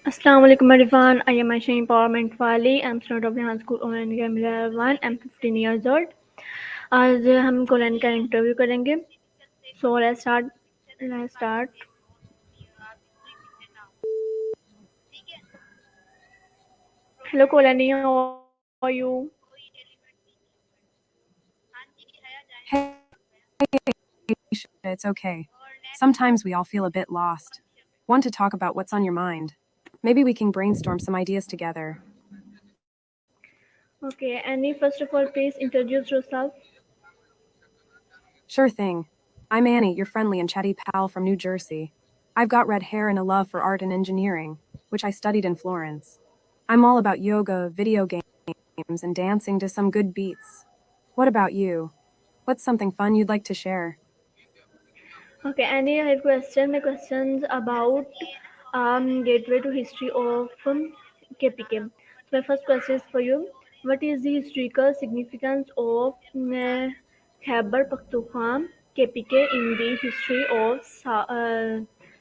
Assalamu alaikum everyone. I am Aisha Empowerment Wali. I'm student of Rehan School Online Academy level 1. I'm 15 years old. आज हम colon का interview करेंगे. So let's start. Hello Kolani, how are you? Hey, Aisha, it's okay. Sometimes we all feel a bit lost. Want to talk about what's on your mind? Maybe we can brainstorm some ideas together. Okay, Annie, first of all, please introduce yourself. Sure thing. I'm Annie, your friendly and chatty pal from New Jersey. I've got red hair and a love for art and engineering, which I studied in Florence. I'm all about yoga, video games, and dancing to some good beats. What about you? What's something fun you'd like to share? Okay, Annie, I have question. My questions about gateway to history of KPK. So my first question is for you. What is the historical significance of Khyber Pakhtunkhwa KPK in the history of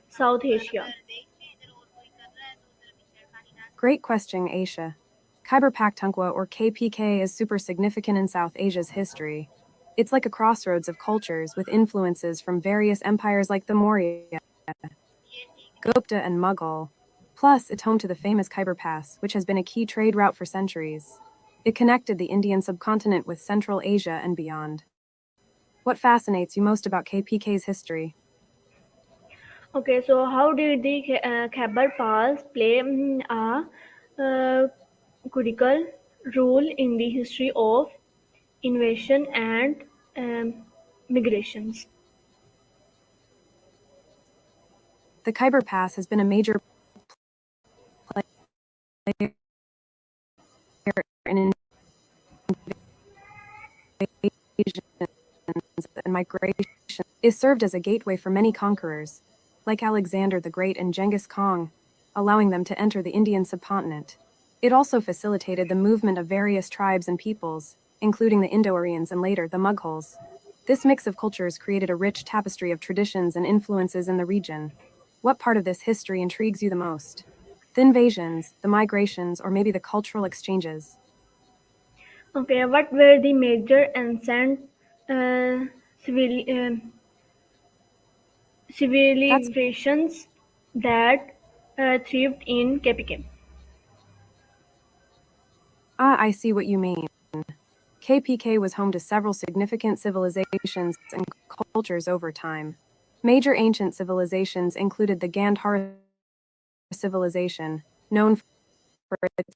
South Asia? Great question, Aisha. Khyber Pakhtunkhwa, or KPK, is super significant in South Asia's history. It's like a crossroads of cultures with influences from various empires like the Maurya, Gupta, and Mughal. Plus, it's home to the famous Khyber Pass, which has been a key trade route for centuries. It connected the Indian subcontinent with Central Asia and beyond. What fascinates you most about KPK's history? Okay, so how did the Khyber Pass play a critical role in the history of invasion and migrations? The Khyber Pass has been a major player in invasions and migration. It served as a gateway for many conquerors, like Alexander the Great and Genghis Khan, allowing them to enter the Indian subcontinent. It also facilitated the movement of various tribes and peoples, including the Indo-Aryans and later the Mughals. This mix of cultures created a rich tapestry of traditions and influences in the region. What part of this history intrigues you the most? The invasions, the migrations, or maybe the cultural exchanges? Okay, what were the major ancient uh, civil, That's civilizations that thrived in KPK? I see what you mean. KPK was home to several significant civilizations and cultures over time. Major ancient civilizations included the Gandhara civilization, known for its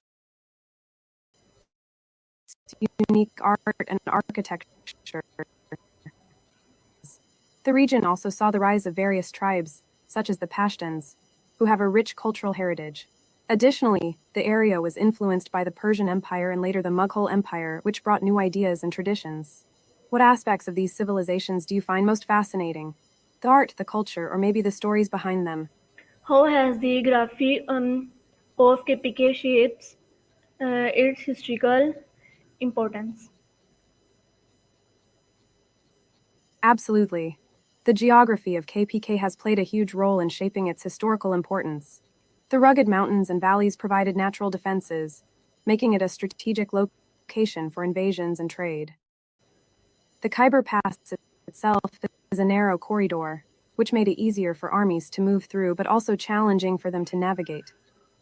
unique art and architecture. The region also saw the rise of various tribes, such as the Pashtuns, who have a rich cultural heritage. Additionally, the area was influenced by the Persian Empire and later the Mughal Empire, which brought new ideas and traditions. What aspects of these civilizations do you find most fascinating? The art, the culture, or maybe the stories behind them? How has the geography of KPK shapes its historical importance? Absolutely. The geography of KPK has played a huge role in shaping its historical importance. The rugged mountains and valleys provided natural defenses, making it a strategic location for invasions and trade. The Khyber Pass itself is a narrow corridor, which made it easier for armies to move through but also challenging for them to navigate.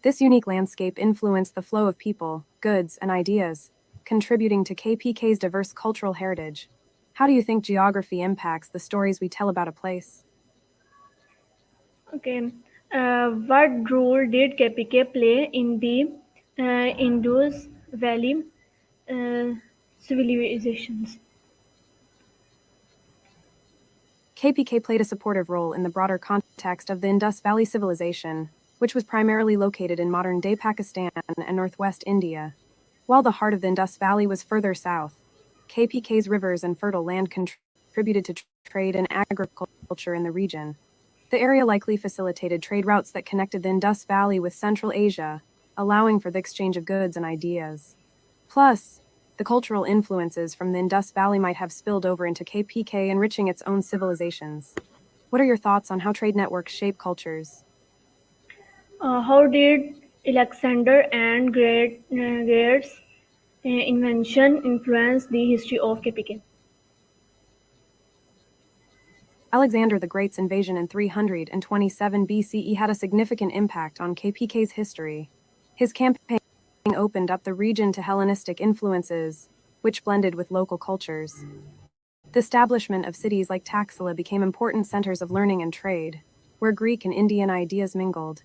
This unique landscape influenced the flow of people, goods, and ideas, contributing to KPK's diverse cultural heritage. How do you think geography impacts the stories we tell about a place? Okay, what role did KPK play in the Indus Valley uh, civilizations? KPK played a supportive role in the broader context of the Indus Valley Civilization, which was primarily located in modern-day Pakistan and northwest India. While the heart of the Indus Valley was further south, KPK's rivers and fertile land contributed to trade and agriculture in the region. The area likely facilitated trade routes that connected the Indus Valley with Central Asia, allowing for the exchange of goods and ideas. Plus, the cultural influences from the Indus Valley might have spilled over into KPK, enriching its own civilizations. What are your thoughts on how trade networks shape cultures? How did Alexander and Great's invention influence the history of KPK? Alexander the Great's invasion in 327 BCE had a significant impact on KPK's history. His campaign opened up the region to Hellenistic influences, which blended with local cultures. The establishment of cities like Taxila became important centers of learning and trade, where Greek and Indian ideas mingled.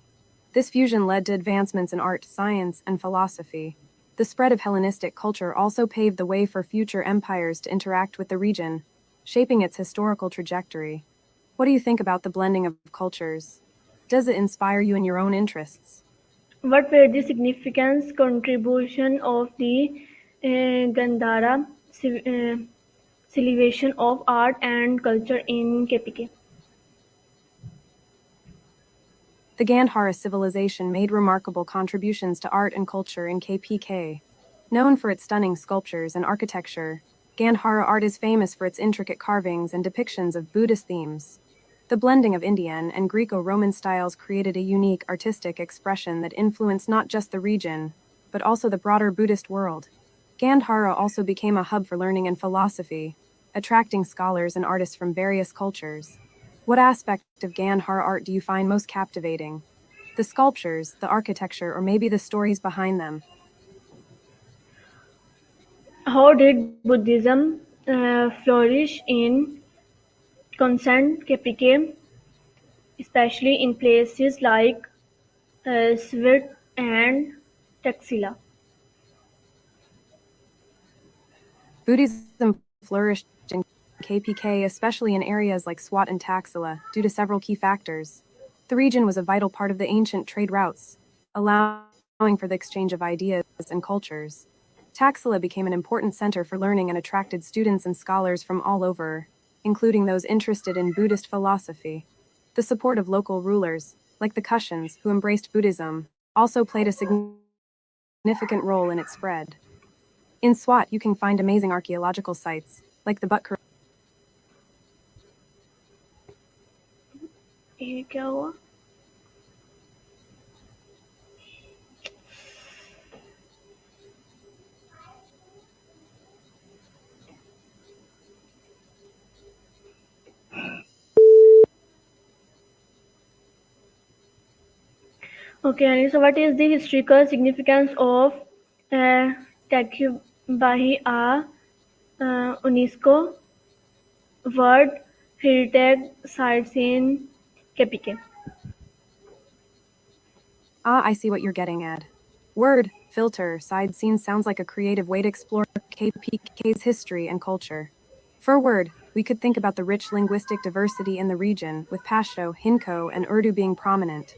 This fusion led to advancements in art, science, and philosophy. The spread of Hellenistic culture also paved the way for future empires to interact with the region, shaping its historical trajectory. What do you think about the blending of cultures? Does it inspire you in your own interests? What were the significant contribution of the Gandhara civilization of art and culture in KPK? The Gandhara civilization made remarkable contributions to art and culture in KPK. Known for its stunning sculptures and architecture, Gandhara art is famous for its intricate carvings and depictions of Buddhist themes. The blending of Indian and Greco-Roman styles created a unique artistic expression that influenced not just the region, but also the broader Buddhist world. Gandhara also became a hub for learning and philosophy, attracting scholars and artists from various cultures. What aspect of Gandhara art do you find most captivating? The sculptures, the architecture, or maybe the stories behind them? How did Buddhism flourish in Constant KPK, especially in places like Swit and Taxila? Buddhism flourished in KPK, especially in areas like Swat and Taxila, due to several key factors. The region was a vital part of the ancient trade routes, allowing for the exchange of ideas and cultures. Taxila became an important center for learning and attracted students and scholars from all over, including those interested in Buddhist philosophy. The support of local rulers, like the Kushans, who embraced Buddhism, also played a significant role in its spread. In Swat, you can find amazing archaeological sites, like the Butt. ये क्या हुआ? Okay, so what is the historical significance of uh, Tacubahi UNESCO World Heritage Sites in KPK? Ah, I see what you're getting at. Word, filter, side scene sounds like a creative way to explore KPK's history and culture. For word, we could think about the rich linguistic diversity in the region, with Pashto, Hinko, and Urdu being prominent.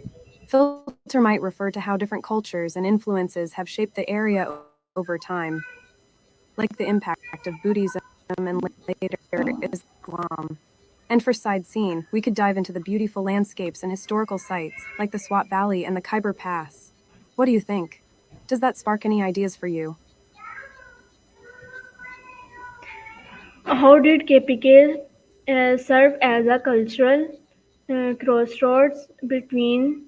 Filter might refer to how different cultures and influences have shaped the area over time, like the impact of Buddhism and later Islam. And for side scene, we could dive into the beautiful landscapes and historical sites, like the Swat Valley and the Khyber Pass. What do you think? Does that spark any ideas for you? How did KPK serve as a cultural crossroads between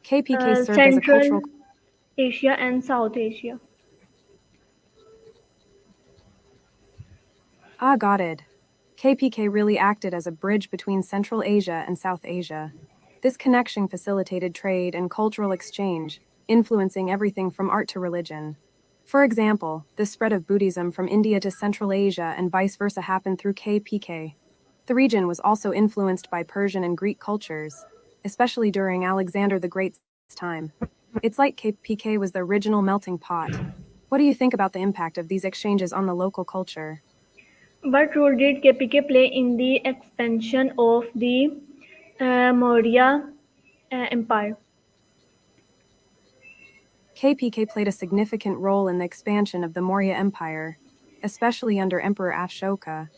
KPK served as a cultural. Central Asia and South Asia? Ah, got it. KPK really acted as a bridge between Central Asia and South Asia. This connection facilitated trade and cultural exchange, influencing everything from art to religion. For example, the spread of Buddhism from India to Central Asia and vice versa happened through KPK. The region was also influenced by Persian and Greek cultures, especially during Alexander the Great's time. It's like KPK was the original melting pot. What do you think about the impact of these exchanges on the local culture? What role did KPK play in the expansion of the Maurya Empire? KPK played a significant role in the expansion of the Maurya Empire, especially under Emperor Ashoka.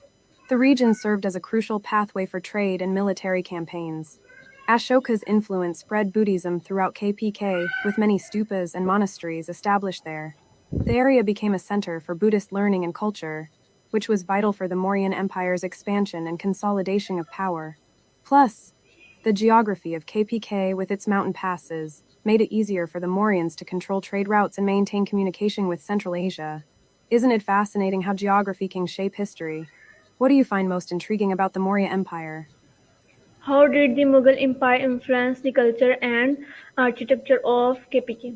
The region served as a crucial pathway for trade and military campaigns. Ashoka's influence spread Buddhism throughout KPK, with many stupas and monasteries established there. The area became a center for Buddhist learning and culture, which was vital for the Mauryan Empire's expansion and consolidation of power. Plus, the The geography of KPK with its mountain passes made it easier for the Mauryans to control trade routes and maintain communication with Central Asia. Isn't it fascinating how geography can shape history? What do you find most intriguing about the Maurya Empire? How did the Mughal Empire influence the culture and architecture of KPK?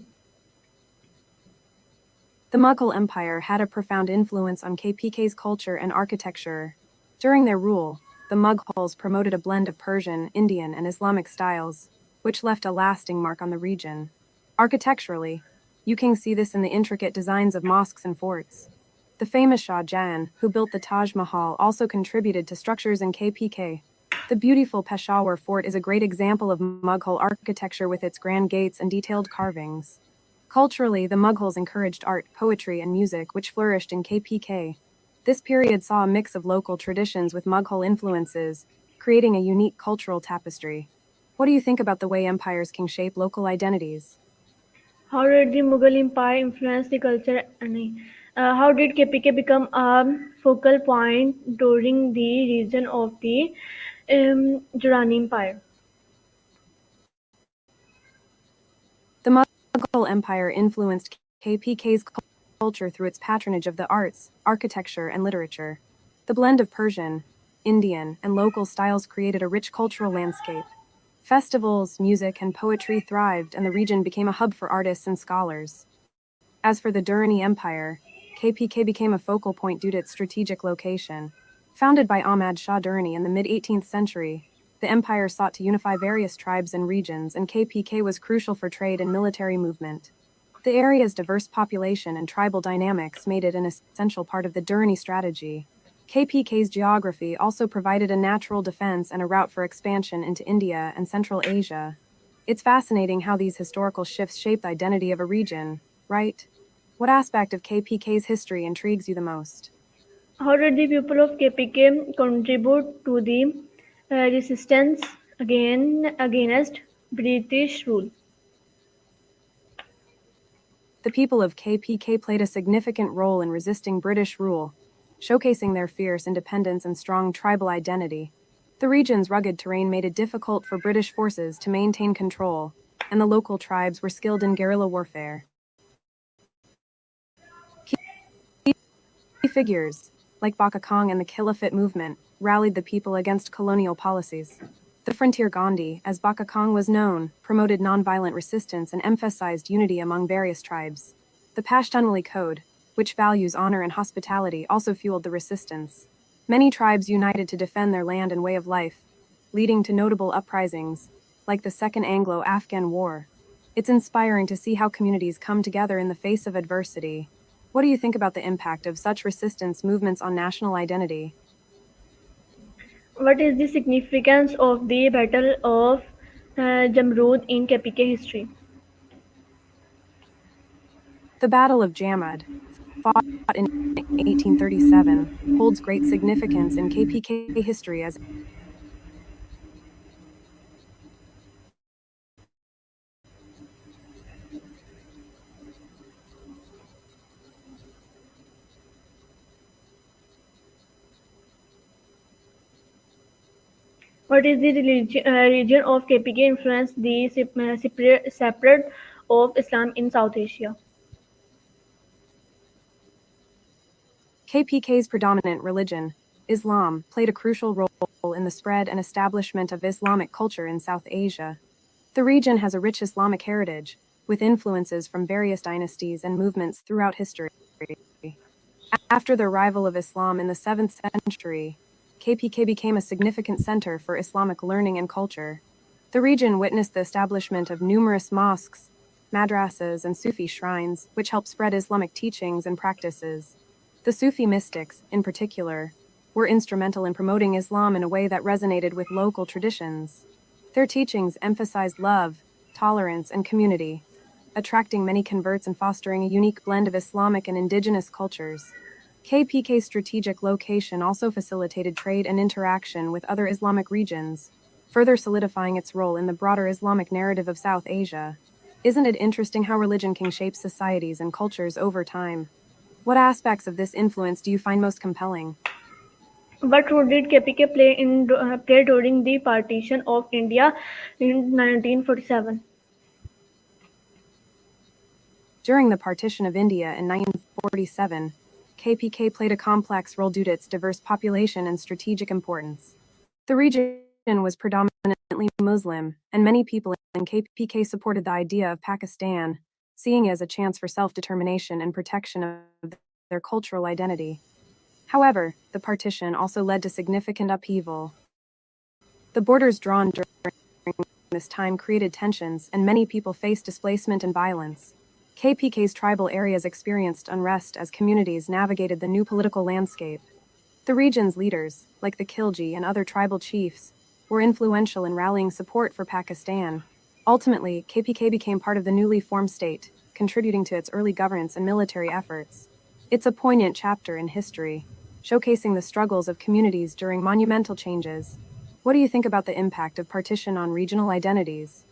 The Mughal Empire had a profound influence on KPK's culture and architecture. During their rule, the Mughals promoted a blend of Persian, Indian, and Islamic styles, which left a lasting mark on the region. Architecturally, you can see this in the intricate designs of mosques and forts. The famous Shah Jahan, who built the Taj Mahal, also contributed to structures in KPK. The beautiful Peshawar fort is a great example of Mughal architecture with its grand gates and detailed carvings. Culturally, the Mughals encouraged art, poetry, and music, which flourished in KPK. This period saw a mix of local traditions with Mughal influences, creating a unique cultural tapestry. What do you think about the way empires can shape local identities? How did the Mughal Empire influence the culture? How did KPK become a focal point during the region of the Durrani Empire? The Mughal Empire influenced KPK's culture through its patronage of the arts, architecture, and literature. The blend of Persian, Indian, and local styles created a rich cultural landscape. Festivals, music, and poetry thrived, and the region became a hub for artists and scholars. As for the Durrani Empire, KPK became a focal point due to its strategic location. Founded by Ahmad Shah Durrani in the mid-18th century, the empire sought to unify various tribes and regions, and KPK was crucial for trade and military movement. The area's diverse population and tribal dynamics made it an essential part of the Durrani strategy. KPK's geography also provided a natural defense and a route for expansion into India and Central Asia. It's fascinating how these historical shifts shaped the identity of a region, right? What aspect of KPK's history intrigues you the most? How did the people of KPK contribute to the resistance against British rule? The people of KPK played a significant role in resisting British rule, showcasing their fierce independence and strong tribal identity. The region's rugged terrain made it difficult for British forces to maintain control, and the local tribes were skilled in guerrilla warfare. Key figures, like Baka Kong and the Khilafate movement, rallied the people against colonial policies. The frontier Gandhi, as Baka Kong was known, promoted nonviolent resistance and emphasized unity among various tribes. The Pashtunwali Code, which values honor and hospitality, also fueled the resistance. Many tribes united to defend their land and way of life, leading to notable uprisings, like the Second Anglo-Afghan War. It's inspiring to see how communities come together in the face of adversity. What do you think about the impact of such resistance movements on national identity? What is the significance of the Battle of Jamrud in KPK history? The Battle of Jamad, fought in 1837, holds great significance in KPK history as What is the region of KPK influenced the separate of Islam in South Asia? KPK's predominant religion, Islam, played a crucial role in the spread and establishment of Islamic culture in South Asia. The region has a rich Islamic heritage, with influences from various dynasties and movements throughout history. After the arrival of Islam in the 7th century, KPK became a significant center for Islamic learning and culture. The region witnessed the establishment of numerous mosques, madrasas, and Sufi shrines, which helped spread Islamic teachings and practices. The Sufi mystics, in particular, were instrumental in promoting Islam in a way that resonated with local traditions. Their teachings emphasized love, tolerance, and community, attracting many converts and fostering a unique blend of Islamic and indigenous cultures. KPK's strategic location also facilitated trade and interaction with other Islamic regions, further solidifying its role in the broader Islamic narrative of South Asia. Isn't it interesting how religion can shape societies and cultures over time? What aspects of this influence do you find most compelling? What role did KPK play during the partition of India in 1947? During the partition of India in 1947, KPK played a complex role due to its diverse population and strategic importance. The region was predominantly Muslim, and many people in KPK supported the idea of Pakistan, seeing it as a chance for self-determination and protection of their cultural identity. However, the partition also led to significant upheaval. The borders drawn during this time created tensions, and many people faced displacement and violence. KPK's tribal areas experienced unrest as communities navigated the new political landscape. The region's leaders, like the Khilji and other tribal chiefs, were influential in rallying support for Pakistan. Ultimately, KPK became part of the newly formed state, contributing to its early governance and military efforts. It's a poignant chapter in history, showcasing the struggles of communities during monumental changes. What do you think about the impact of partition on regional identities?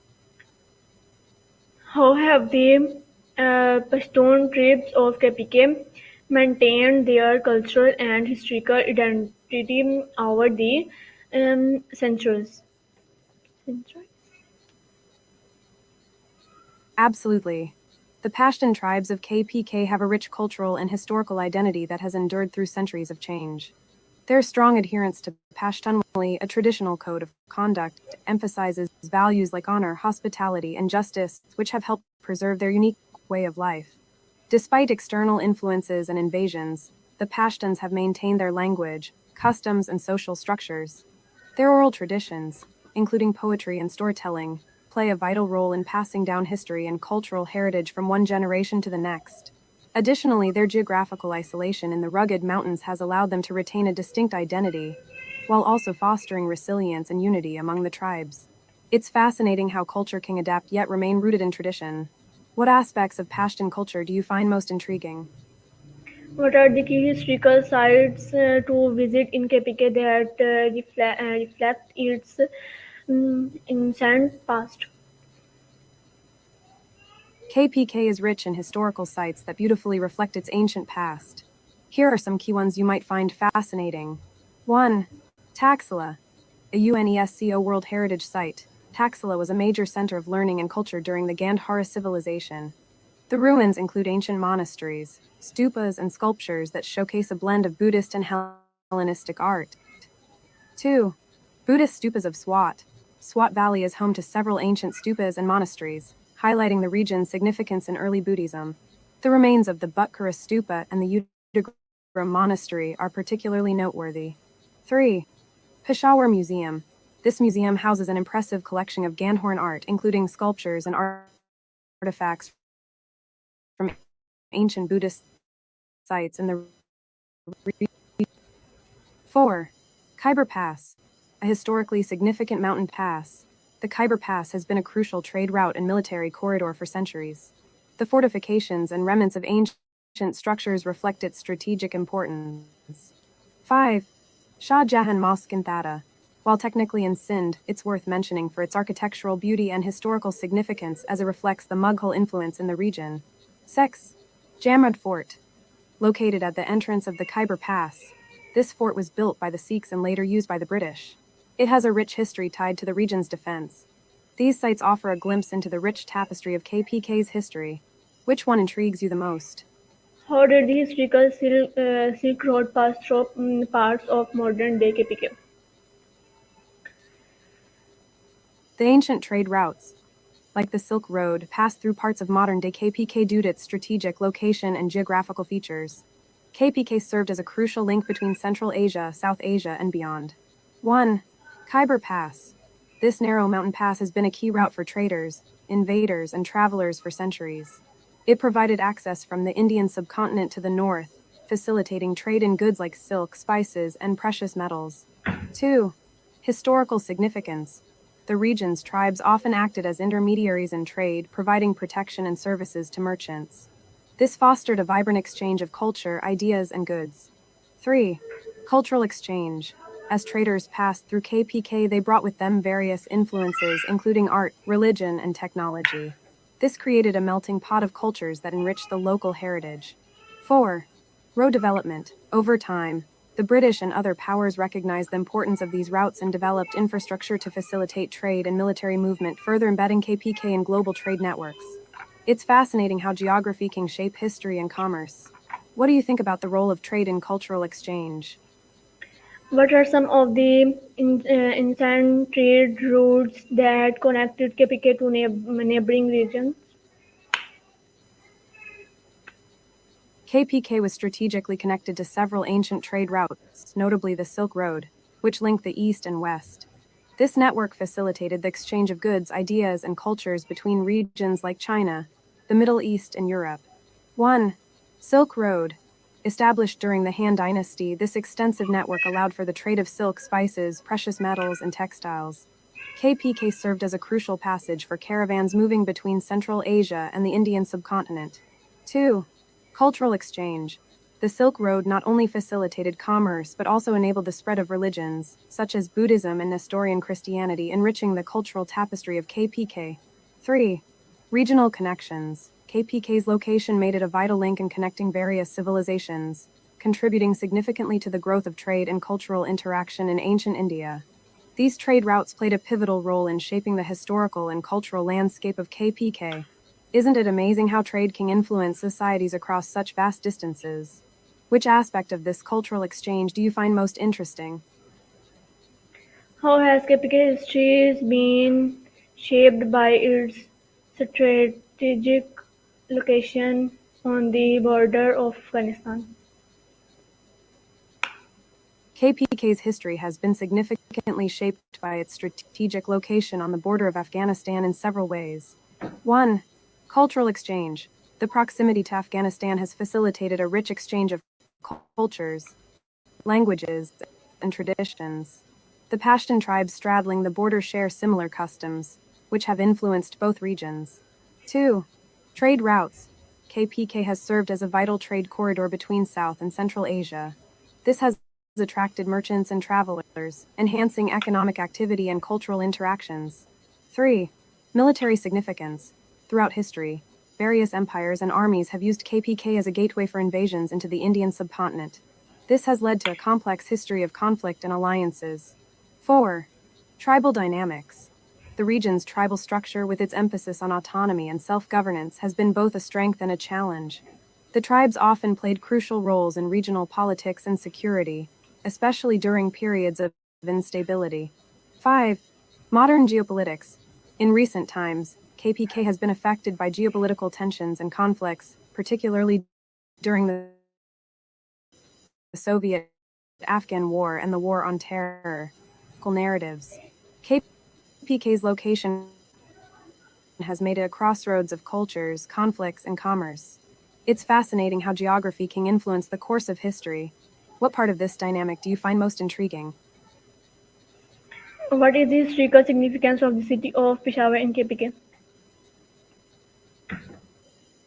How have the Pashtun tribes of KPK maintained their cultural and historical identity over the centuries? Absolutely. The Pashtun tribes of KPK have a rich cultural and historical identity that has endured through centuries of change. Their strong adherence to Pashtunwali, a traditional code of conduct, emphasizes values like honor, hospitality, and justice, which have helped preserve their unique way of life. Despite external influences and invasions, the Pashtuns have maintained their language, customs, and social structures. Their oral traditions, including poetry and storytelling, play a vital role in passing down history and cultural heritage from one generation to the next. Additionally, their geographical isolation in the rugged mountains has allowed them to retain a distinct identity, while also fostering resilience and unity among the tribes. It's fascinating how culture can adapt yet remain rooted in tradition. What aspects of Pashtun culture do you find most intriguing? What are the key historical sites to visit in KPK that reflect its ancient past? KPK is rich in historical sites that beautifully reflect its ancient past. Here are some key ones you might find fascinating. 1. Taxila, a UNESCO World Heritage Site. Taxila was a major center of learning and culture during the Gandhara civilization. The ruins include ancient monasteries, stupas, and sculptures that showcase a blend of Buddhist and Hellenistic art. 2. Buddhist stupas of Swat. Swat Valley is home to several ancient stupas and monasteries, highlighting the region's significance in early Buddhism. The remains of the Butkara Stupa and the Udagra Monastery are particularly noteworthy. 3. Peshawar Museum. This museum houses an impressive collection of Gandharan art, including sculptures and artifacts from ancient Buddhist sites in the region. 4. Khyber Pass, a historically significant mountain pass. The Khyber Pass has been a crucial trade route and military corridor for centuries. The fortifications and remnants of ancient structures reflect its strategic importance. 5. Shah Jahan Mosque in Thada. While technically in Sindh, it's worth mentioning for its architectural beauty and historical significance as it reflects the Mughal influence in the region. 6. Jamrud Fort. Located at the entrance of the Khyber Pass, this fort was built by the Sikhs and later used by the British. It has a rich history tied to the region's defense. These sites offer a glimpse into the rich tapestry of KPK's history. Which one intrigues you the most? How did the historical Silk Road pass through parts of modern day KPK? The ancient trade routes, like the Silk Road, passed through parts of modern-day KPK due to its strategic location and geographical features. KPK served as a crucial link between Central Asia, South Asia, and beyond. 1. Khyber Pass. This narrow mountain pass has been a key route for traders, invaders, and travelers for centuries. It provided access from the Indian subcontinent to the north, facilitating trade in goods like silk, spices, and precious metals. 2. Historical significance. The region's tribes often acted as intermediaries in trade, providing protection and services to merchants. This fostered a vibrant exchange of culture, ideas, and goods. 3. Cultural exchange. As traders passed through KPK, they brought with them various influences, including art, religion, and technology. This created a melting pot of cultures that enriched the local heritage. 4. Road development. Over time, The British and other powers recognized the importance of these routes and developed infrastructure to facilitate trade and military movement, further embedding KPK in global trade networks. It's fascinating how geography can shape history and commerce. What do you think about the role of trade in cultural exchange? What are some of the ancient trade routes that connected KPK to neighboring regions? KPK was strategically connected to several ancient trade routes, notably the Silk Road, which linked the East and West. This network facilitated the exchange of goods, ideas, and cultures between regions like China, the Middle East, and Europe. 1. Silk Road. Established during the Han Dynasty, this extensive network allowed for the trade of silk, spices, precious metals, and textiles. KPK served as a crucial passage for caravans moving between Central Asia and the Indian subcontinent. 2. Cultural exchange. The Silk Road not only facilitated commerce but also enabled the spread of religions, such as Buddhism and Nestorian Christianity, enriching the cultural tapestry of KPK. 3. Regional connections. KPK's location made it a vital link in connecting various civilizations, contributing significantly to the growth of trade and cultural interaction in ancient India. These trade routes played a pivotal role in shaping the historical and cultural landscape of KPK. Isn't it amazing how trade can influence societies across such vast distances? Which aspect of this cultural exchange do you find most interesting? How has KPK history been shaped by its strategic location on the border of Afghanistan? KPK's history has been significantly shaped by its strategic location on the border of Afghanistan in several ways. 1. Cultural exchange. The proximity to Afghanistan has facilitated a rich exchange of cultures, languages, and traditions. The Pashtun tribes straddling the border share similar customs, which have influenced both regions. 2. Trade routes. KPK has served as a vital trade corridor between South and Central Asia. This has attracted merchants and travelers, enhancing economic activity and cultural interactions. 3. Military significance. Throughout history, various empires and armies have used KPK as a gateway for invasions into the Indian subcontinent. This has led to a complex history of conflict and alliances. 4. Tribal dynamics. The region's tribal structure, with its emphasis on autonomy and self-governance, has been both a strength and a challenge. The tribes often played crucial roles in regional politics and security, especially during periods of instability. 5. Modern geopolitics. In recent times, KPK has been affected by geopolitical tensions and conflicts, particularly during the Soviet-Afghan War and the War on Terror. Narratives. KPK's location has made it a crossroads of cultures, conflicts, and commerce. It's fascinating how geography can influence the course of history. What part of this dynamic do you find most intriguing? What is the historical significance of the city of Peshawar in KPK?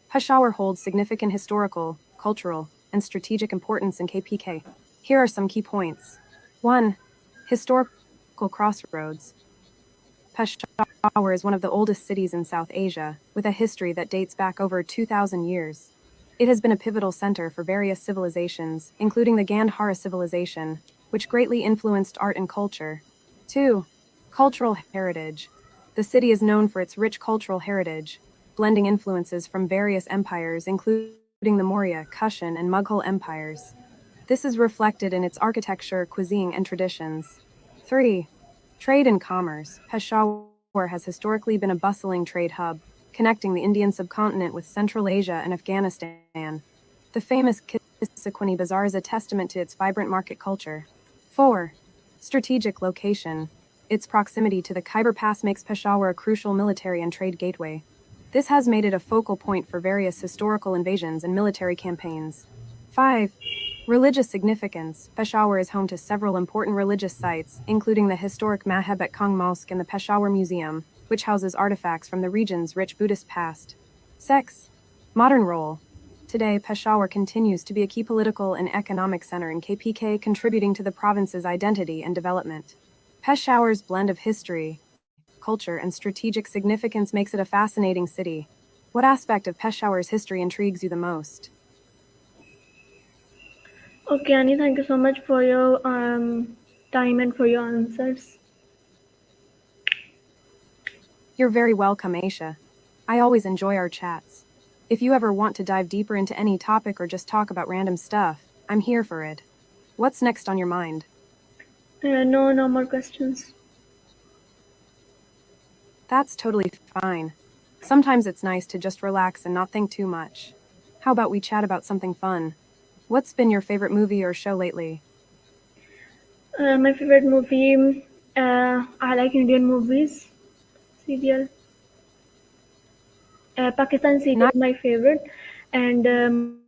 Peshawar holds significant historical, cultural, and strategic importance in KPK. Here are some key points. 1. Historical crossroads. Peshawar is one of the oldest cities in South Asia, with a history that dates back over 2,000 years. It has been a pivotal center for various civilizations, including the Gandhara civilization, which greatly influenced art and culture. 2. Cultural heritage. The city is known for its rich cultural heritage, blending influences from various empires, including the Maurya, Kushan, and Mughal empires. This is reflected in its architecture, cuisine, and traditions. 3. Trade and commerce. Peshawar has historically been a bustling trade hub, connecting the Indian subcontinent with Central Asia and Afghanistan. The famous Kissaquini Bazaar is a testament to its vibrant market culture. 4. Strategic location. Its proximity to the Khyber Pass makes Peshawar a crucial military and trade gateway. This has made it a focal point for various historical invasions and military campaigns. 5. Religious significance. Peshawar is home to several important religious sites, including the historic Mahabat Kang Mosque and the Peshawar Museum, which houses artifacts from the region's rich Buddhist past. 6. Modern role. Today, Peshawar continues to be a key political and economic center in KPK, contributing to the province's identity and development. Peshawar's blend of history, culture, and strategic significance makes it a fascinating city. What aspect of Peshawar's history intrigues you the most? Okay, Annie, thank you so much for your time and for your answers. You're very welcome, Aisha. I always enjoy our chats. If you ever want to dive deeper into any topic or just talk about random stuff, I'm here for it. What's next on your mind? No, no more questions. That's totally fine. Sometimes it's nice to just relax and not think too much. How about we chat about something fun? What's been your favorite movie or show lately? My favorite movie, I like Indian movies, serial. Pakistan serial Not is my favorite, and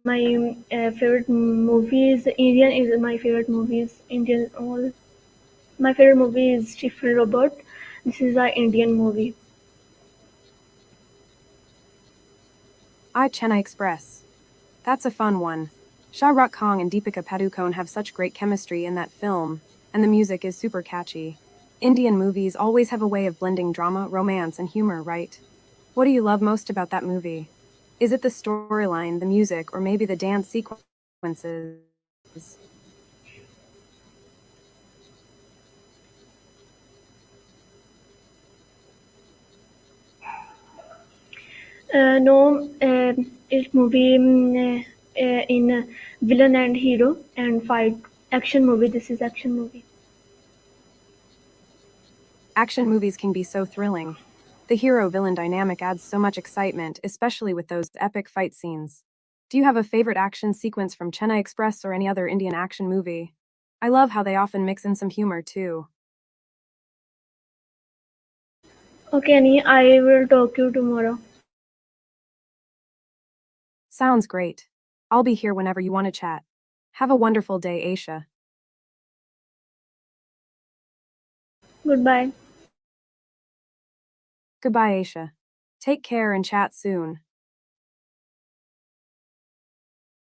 my favorite movies Indian is my favorite movies Indian all. My favorite movie is Stifle Robot. This is an Indian movie. I Chennai Express. That's a fun one. Shah Rukh Khan and Deepika Padukone have such great chemistry in that film, and the music is super catchy. Indian movies always have a way of blending drama, romance, and humor, right? What do you love most about that movie? Is it the storyline, the music, or maybe the dance sequences? No, it's movie in villain and hero and fight action movie. This is action movie. Action movies can be so thrilling. The hero villain dynamic adds so much excitement, especially with those epic fight scenes. Do you have a favorite action sequence from Chennai Express or any other Indian action movie? I love how they often mix in some humor too. Okay, Annie, I will talk you tomorrow. Sounds great. I'll be here whenever you want to chat. Have a wonderful day, Aisha. Goodbye. Goodbye, Aisha. Take care and chat soon.